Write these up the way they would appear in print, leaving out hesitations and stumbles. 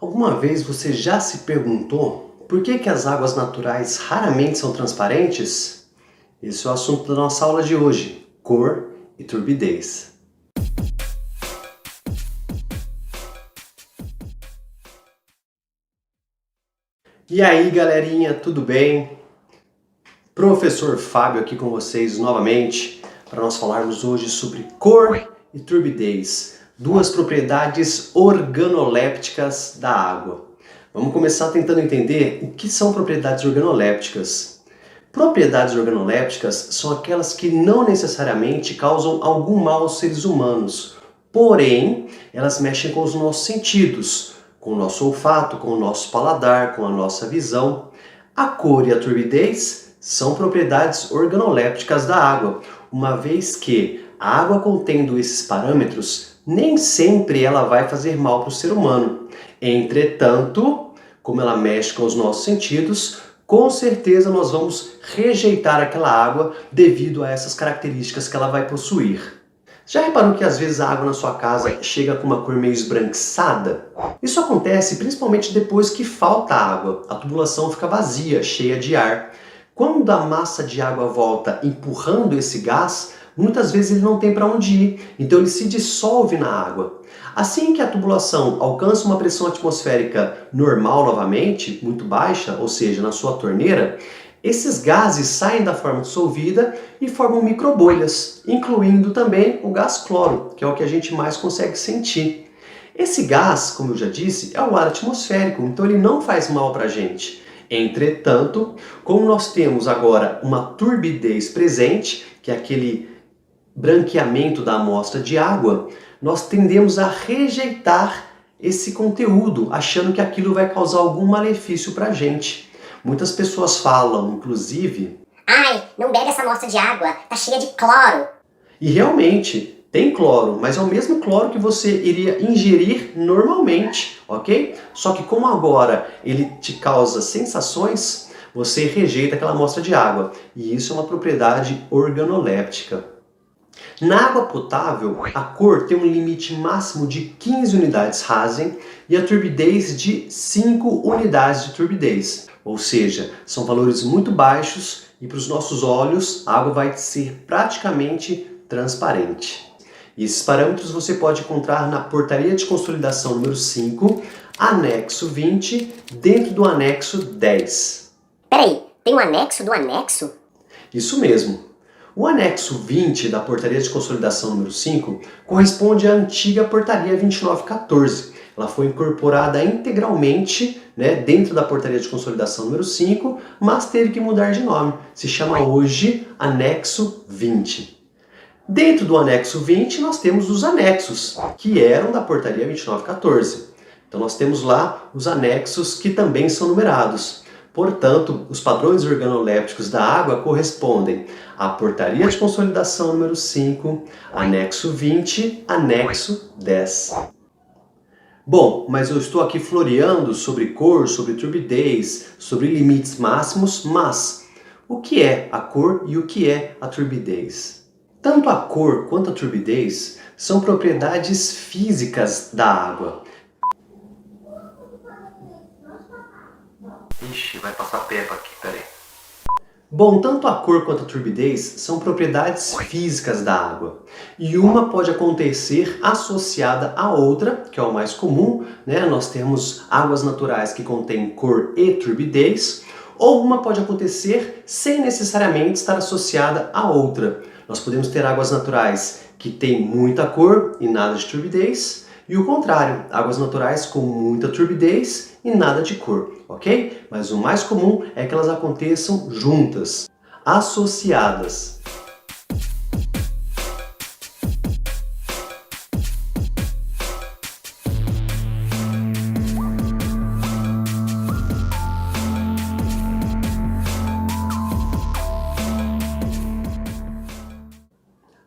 Alguma vez você já se perguntou por que as águas naturais raramente são transparentes? Esse é o assunto da nossa aula de hoje, cor e turbidez. E aí, galerinha, tudo bem? Professor Fábio aqui com vocês novamente para nós falarmos hoje sobre cor e turbidez, duas propriedades organolépticas da água. Vamos começar tentando entender o que são propriedades organolépticas. Propriedades organolépticas são aquelas que não necessariamente causam algum mal aos seres humanos, porém elas mexem com os nossos sentidos, com o nosso olfato, com o nosso paladar, com a nossa visão. A cor e a turbidez são propriedades organolépticas da água, uma vez que a água contendo esses parâmetros, nem sempre ela vai fazer mal para o ser humano. Entretanto, como ela mexe com os nossos sentidos, com certeza nós vamos rejeitar aquela água devido a essas características que ela vai possuir. Já reparou que às vezes a água na sua casa chega com uma cor meio esbranquiçada? Isso acontece principalmente depois que falta água, a tubulação fica vazia, cheia de ar. Quando a massa de água volta empurrando esse gás, muitas vezes ele não tem para onde ir, então ele se dissolve na água. Assim que a tubulação alcança uma pressão atmosférica normal novamente, muito baixa, ou seja, na sua torneira, esses gases saem da forma dissolvida e formam microbolhas, incluindo também o gás cloro, que é o que a gente mais consegue sentir. Esse gás, como eu já disse, é o ar atmosférico, então ele não faz mal para a gente. Entretanto, como nós temos agora uma turbidez presente, que é aquele branqueamento da amostra de água, nós tendemos a rejeitar esse conteúdo, achando que aquilo vai causar algum malefício para a gente. Muitas pessoas falam, inclusive, "Ai, não bebe essa amostra de água, tá cheia de cloro." E realmente tem cloro, mas é o mesmo cloro que você iria ingerir normalmente, ok? Só que como agora ele te causa sensações, você rejeita aquela amostra de água. E isso é uma propriedade organoléptica. Na água potável, a cor tem um limite máximo de 15 unidades Rasen e a turbidez de 5 unidades de turbidez. Ou seja, são valores muito baixos e para os nossos olhos a água vai ser praticamente transparente. E esses parâmetros você pode encontrar na Portaria de Consolidação número 5, anexo 20, dentro do anexo 10. Peraí, tem um anexo do anexo? Isso mesmo. O anexo 20 da Portaria de Consolidação número 5 corresponde à antiga Portaria 2914. Ela foi incorporada integralmente, dentro da Portaria de Consolidação número 5, mas teve que mudar de nome. Se chama hoje anexo 20. Dentro do anexo 20 nós temos os anexos, que eram da Portaria 2914. Então nós temos lá os anexos que também são numerados. Portanto, os padrões organolépticos da água correspondem à Portaria de Consolidação número 5, anexo 20, anexo 10. Bom, mas eu estou aqui floreando sobre cor, sobre turbidez, sobre limites máximos, mas o que é a cor e o que é a turbidez? Tanto a cor quanto a turbidez são propriedades físicas da água. Ixi, vai passar Peppa aqui, peraí. Bom, tanto a cor quanto a turbidez são propriedades físicas da água. E uma pode acontecer associada à outra, que é o mais comum, Nós temos águas naturais que contêm cor e turbidez, ou uma pode acontecer sem necessariamente estar associada à outra. Nós podemos ter águas naturais que têm muita cor e nada de turbidez, e o contrário, águas naturais com muita turbidez e nada de cor, ok? Mas o mais comum é que elas aconteçam juntas, associadas.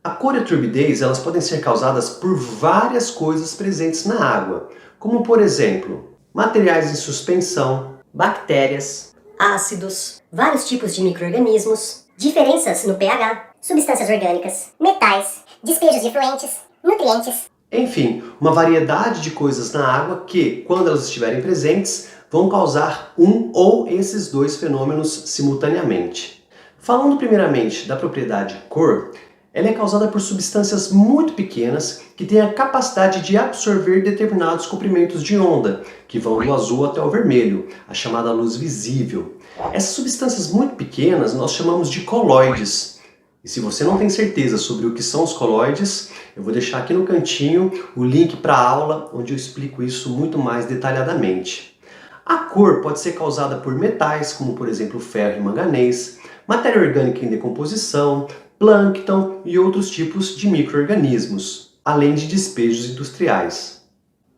A cor e a turbidez elas podem ser causadas por várias coisas presentes na água, como por exemplo, materiais em suspensão, Bactérias, ácidos, vários tipos de micro-organismos, diferenças no pH, substâncias orgânicas, metais, despejos de efluentes, nutrientes. Enfim, uma variedade de coisas na água que, quando elas estiverem presentes, vão causar um ou esses dois fenômenos simultaneamente. Falando primeiramente da propriedade cor, ela é causada por substâncias muito pequenas que têm a capacidade de absorver determinados comprimentos de onda, que vão do azul até o vermelho, a chamada luz visível. Essas substâncias muito pequenas nós chamamos de coloides. E se você não tem certeza sobre o que são os coloides, eu vou deixar aqui no cantinho o link para a aula onde eu explico isso muito mais detalhadamente. A cor pode ser causada por metais, como por exemplo ferro e manganês, matéria orgânica em decomposição, plâncton e outros tipos de micro-organismos, além de despejos industriais.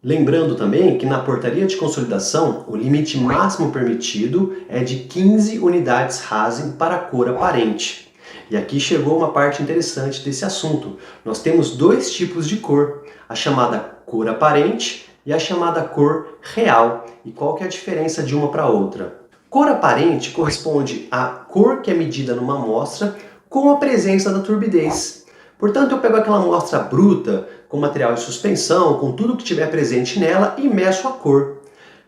Lembrando também que na portaria de consolidação, o limite máximo permitido é de 15 unidades Rasen para a cor aparente. E aqui chegou uma parte interessante desse assunto. Nós temos dois tipos de cor, a chamada cor aparente e a chamada cor real. E qual que é a diferença de uma para outra? Cor aparente corresponde à cor que é medida numa amostra com a presença da turbidez. Portanto, eu pego aquela amostra bruta, com material de suspensão, com tudo que tiver presente nela e meço a cor.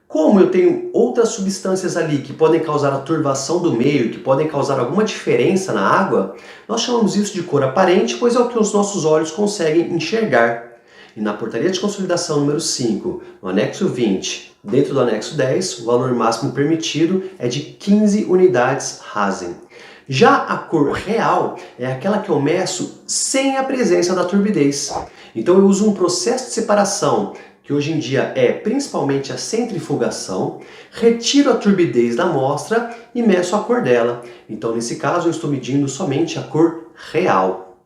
Como eu tenho outras substâncias ali que podem causar a turvação do meio, que podem causar alguma diferença na água, nós chamamos isso de cor aparente, pois é o que os nossos olhos conseguem enxergar. E na portaria de consolidação número 5, no anexo 20, dentro do anexo 10, o valor máximo permitido é de 15 unidades Rasen. Já a cor real é aquela que eu meço sem a presença da turbidez. Então eu uso um processo de separação, que hoje em dia é principalmente a centrifugação, retiro a turbidez da amostra e meço a cor dela. Então nesse caso eu estou medindo somente a cor real.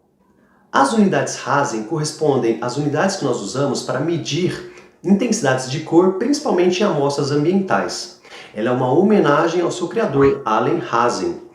As unidades Rasen correspondem às unidades que nós usamos para medir intensidades de cor, principalmente em amostras ambientais. Ela é uma homenagem ao seu criador, Allen Hazen.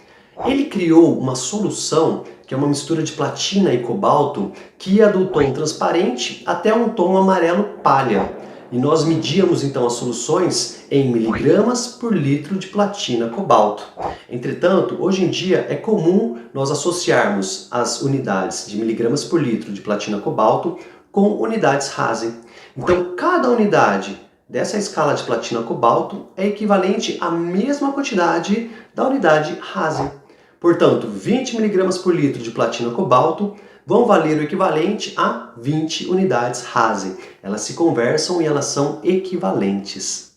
Ele criou uma solução que é uma mistura de platina e cobalto que ia do tom transparente até um tom amarelo palha. E nós medíamos então as soluções em miligramas por litro de platina cobalto. Entretanto, hoje em dia é comum nós associarmos as unidades de miligramas por litro de platina cobalto com unidades Rasen. Então, cada unidade dessa escala de platina cobalto é equivalente à mesma quantidade da unidade Rasen. Portanto, 20 mg por litro de platina cobalto vão valer o equivalente a 20 unidades Rasen. Elas se conversam e elas são equivalentes.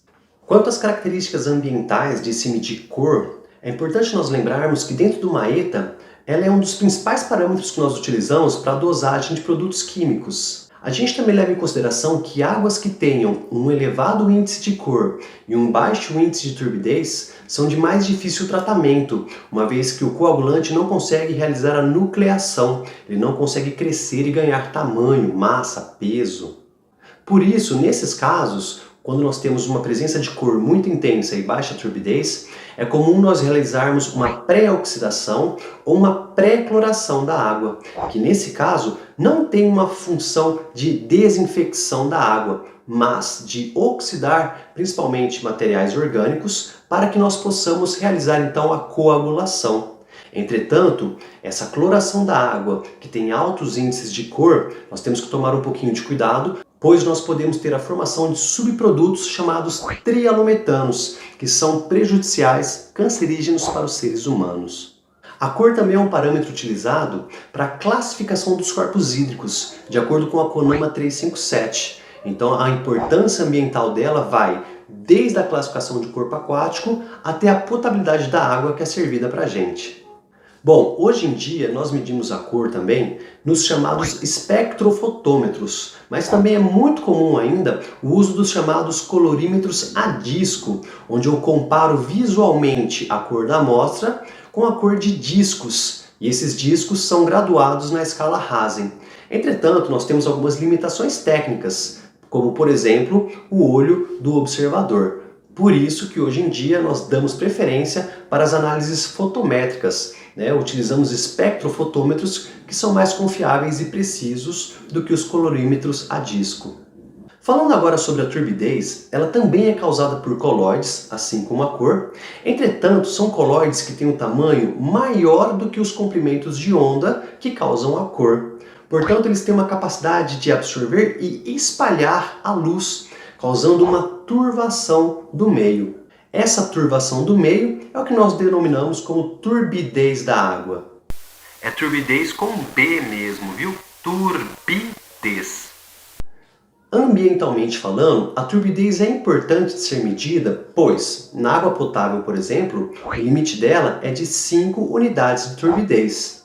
Quanto às características ambientais de se medir cor, é importante nós lembrarmos que dentro do Maeta, ela é um dos principais parâmetros que nós utilizamos para a dosagem de produtos químicos. A gente também leva em consideração que águas que tenham um elevado índice de cor e um baixo índice de turbidez são de mais difícil tratamento, uma vez que o coagulante não consegue realizar a nucleação, ele não consegue crescer e ganhar tamanho, massa, peso. Por isso, nesses casos, quando nós temos uma presença de cor muito intensa e baixa turbidez, é comum nós realizarmos uma pré-oxidação ou uma pré-cloração da água, que nesse caso não tem uma função de desinfecção da água, mas de oxidar principalmente materiais orgânicos para que nós possamos realizar então a coagulação. Entretanto, essa cloração da água, que tem altos índices de cor, nós temos que tomar um pouquinho de cuidado, pois nós podemos ter a formação de subprodutos chamados trialometanos, que são prejudiciais, cancerígenos para os seres humanos. A cor também é um parâmetro utilizado para a classificação dos corpos hídricos, de acordo com a CONAMA 357. Então a importância ambiental dela vai desde a classificação de corpo aquático até a potabilidade da água que é servida para a gente. Bom, hoje em dia nós medimos a cor também nos chamados espectrofotômetros, mas também é muito comum ainda o uso dos chamados colorímetros a disco, onde eu comparo visualmente a cor da amostra com a cor de discos, e esses discos são graduados na escala Rasen. Entretanto, nós temos algumas limitações técnicas, como por exemplo o olho do observador. Por isso que hoje em dia nós damos preferência para as análises fotométricas, utilizamos espectrofotômetros que são mais confiáveis e precisos do que os colorímetros a disco. Falando agora sobre a turbidez, ela também é causada por coloides, assim como a cor. Entretanto, são coloides que têm um tamanho maior do que os comprimentos de onda que causam a cor. Portanto, eles têm uma capacidade de absorver e espalhar a luz, causando uma turvação do meio. Essa turvação do meio é o que nós denominamos como turbidez da água. É turbidez com B mesmo, viu? Turbidez. Ambientalmente falando, a turbidez é importante de ser medida, pois, na água potável, por exemplo, o limite dela é de 5 unidades de turbidez.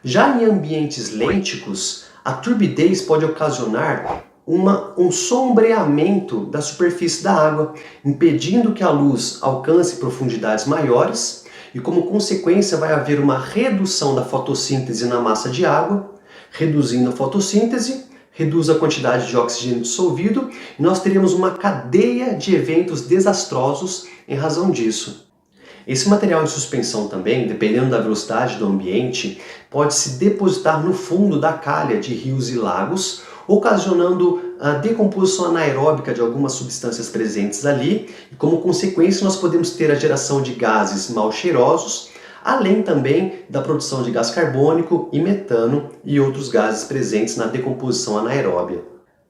Já em ambientes lênticos, a turbidez pode ocasionar um sombreamento da superfície da água, impedindo que a luz alcance profundidades maiores e, como consequência, vai haver uma redução da fotossíntese na massa de água. Reduzindo a fotossíntese, reduz a quantidade de oxigênio dissolvido e nós teríamos uma cadeia de eventos desastrosos em razão disso. Esse material em suspensão também, dependendo da velocidade do ambiente, pode se depositar no fundo da calha de rios e lagos, ocasionando a decomposição anaeróbica de algumas substâncias presentes ali, e como consequência nós podemos ter a geração de gases mal cheirosos, além também da produção de gás carbônico e metano e outros gases presentes na decomposição anaeróbia.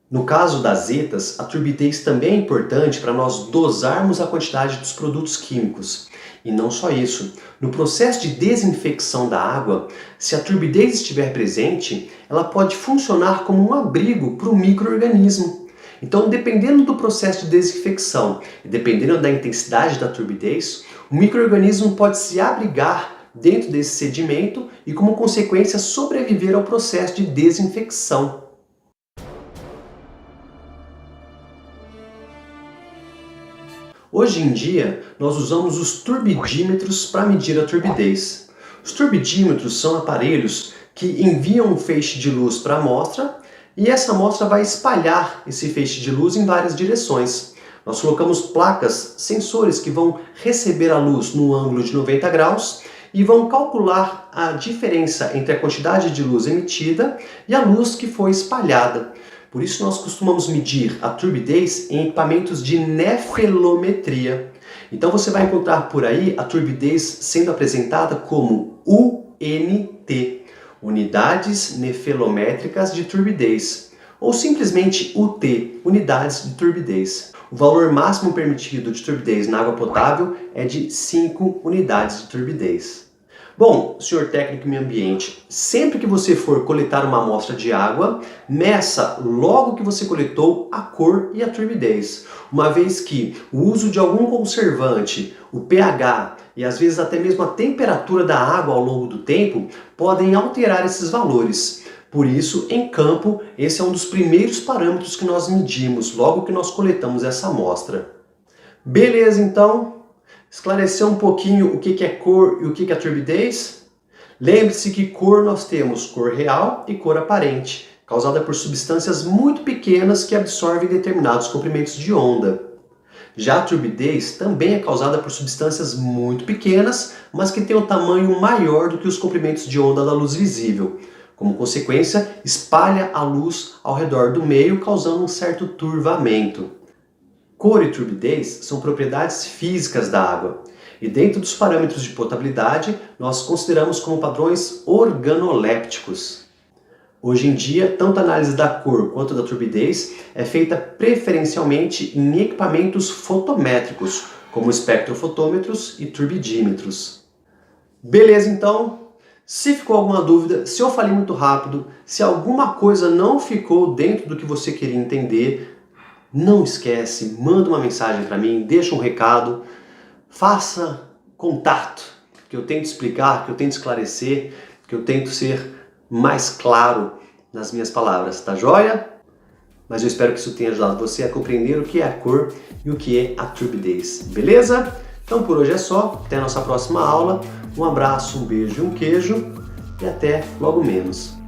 No caso das zetas, a turbidez também é importante para nós dosarmos a quantidade dos produtos químicos. E não só isso, no processo de desinfecção da água, se a turbidez estiver presente, ela pode funcionar como um abrigo para o micro-organismo. Então, dependendo do processo de desinfecção e dependendo da intensidade da turbidez, o micro-organismo pode se abrigar dentro desse sedimento e, como consequência, sobreviver ao processo de desinfecção. Hoje em dia, nós usamos os turbidímetros para medir a turbidez. Os turbidímetros são aparelhos que enviam um feixe de luz para a amostra e essa amostra vai espalhar esse feixe de luz em várias direções. Nós colocamos placas, sensores que vão receber a luz no ângulo de 90 graus e vão calcular a diferença entre a quantidade de luz emitida e a luz que foi espalhada. Por isso nós costumamos medir a turbidez em equipamentos de nefelometria. Então você vai encontrar por aí a turbidez sendo apresentada como UNT, Unidades Nefelométricas de Turbidez, ou simplesmente UT, Unidades de Turbidez. O valor máximo permitido de turbidez na água potável é de 5 unidades de turbidez. Bom, senhor técnico em meio ambiente, sempre que você for coletar uma amostra de água, meça logo que você coletou a cor e a turbidez, uma vez que o uso de algum conservante, o pH e às vezes até mesmo a temperatura da água ao longo do tempo podem alterar esses valores. Por isso, em campo, esse é um dos primeiros parâmetros que nós medimos logo que nós coletamos essa amostra. Beleza, então? Esclarecer um pouquinho o que é cor e o que é turbidez? Lembre-se que cor nós temos cor real e cor aparente, causada por substâncias muito pequenas que absorvem determinados comprimentos de onda. Já a turbidez também é causada por substâncias muito pequenas, mas que têm um tamanho maior do que os comprimentos de onda da luz visível. Como consequência, espalha a luz ao redor do meio, causando um certo turvamento. Cor e turbidez são propriedades físicas da água, e dentro dos parâmetros de potabilidade, nós consideramos como padrões organolépticos. Hoje em dia, tanto a análise da cor quanto da turbidez é feita preferencialmente em equipamentos fotométricos, como espectrofotômetros e turbidímetros. Beleza, então? Se ficou alguma dúvida, se eu falei muito rápido, se alguma coisa não ficou dentro do que você queria entender, não esquece, manda uma mensagem para mim, deixa um recado, faça contato, que eu tento explicar, que eu tento esclarecer, que eu tento ser mais claro nas minhas palavras, tá joia? Mas eu espero que isso tenha ajudado você a compreender o que é a cor e o que é a turbidez, beleza? Então por hoje é só, até a nossa próxima aula, um abraço, um beijo e um queijo e até logo menos.